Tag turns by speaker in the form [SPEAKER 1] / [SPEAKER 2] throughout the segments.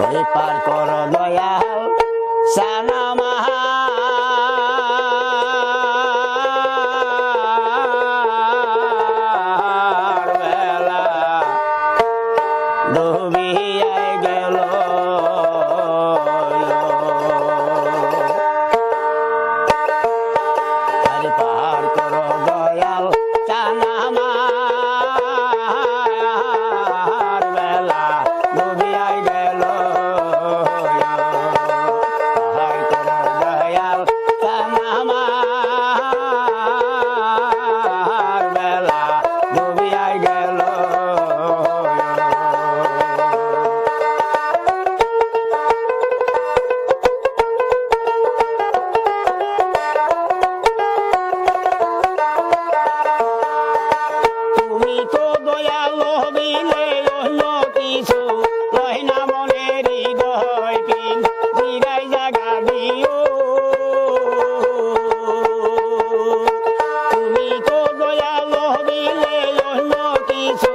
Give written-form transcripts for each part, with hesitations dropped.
[SPEAKER 1] ওই পার কর দয়াল সানা মাহা ডুবিয়ায় গেল আর পার কর দয়াল সানা মাহার বেলা ডুবিয়ায় গেল পার কর দয়াল সানা মাহার বেলা ডুবিয়ায় গেল তুমি তো দয়াল হবিলে অন্য কিছু লয় না মনের হৃদয় পিন জিরাই জাগা দিও তুমি তো দয়াল হবিলে অন্য কিছু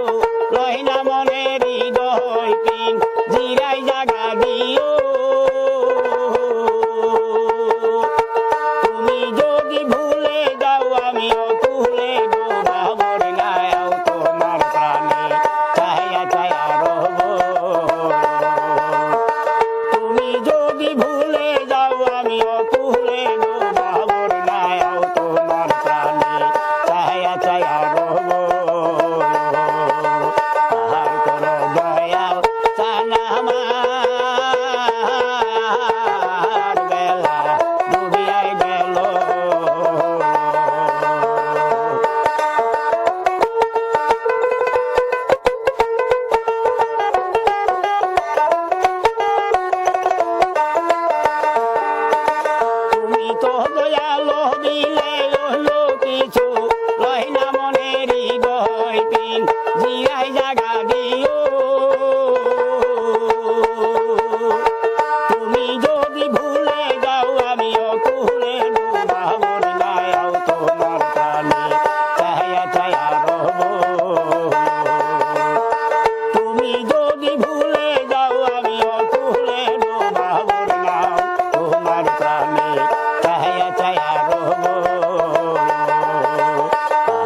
[SPEAKER 1] লয় না মনের হৃদয় পিন জিরাই জাগা দিও তুমি যদি ভুলে যাও আমিও ভুলে ডোবাবর নাও তোমার প্রাণে চায়া চায়া রহব তুমি যদি ভুলে যাও আমিও ভুলে ডোবাবর নাও তোমার প্রাণে চায়া চায়া রহব পার কর দয়াল সানা মাহার বেলা ডুবিয়ায় গেল তুমি তো দয়াল দিলে অন্য কিছু লয় না মনের হৃদয় পিন জিরাই জাগা দিও তুমি যদি ভুলে যাও আমিও ভুলে ডুবাবর নাও তোমার প্রাণে চায়া চায়া রহব তুমি যদি ভুলে যাও আমিও ভুলে ডুবাবর নাও তোমার প্রাণে চায়া চায়া রহব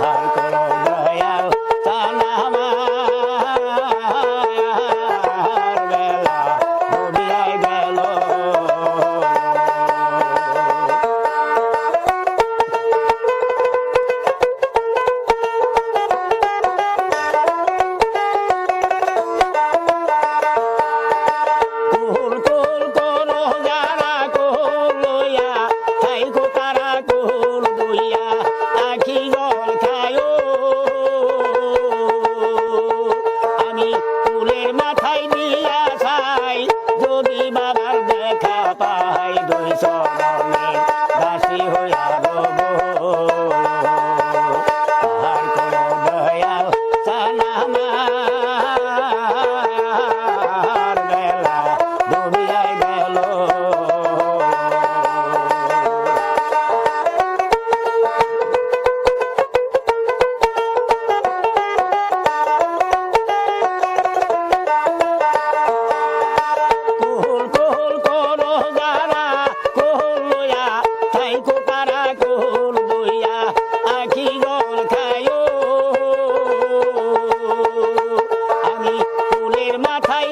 [SPEAKER 1] পার কর দয়াল সানা মাহার বেলা ডুবিয়ায় গেল কুল কুল করো যারা কুল লইয়া থাইকো তারা কুল দুইয়া আখি জল খায়ো আমি কুলের মাথায় দিয়া ছাই যদি বাবার দেখা পাই দুই চরণে দাসী হইয়া রব পার কর দয়াল সানা মাহার বেলা ডুবিয়ায় গেল কুল কুল করো যারা কুল লইয়া থাইকো তারা কুল দুইয়া আখি জল খায়ো আমি কুলের মাথায়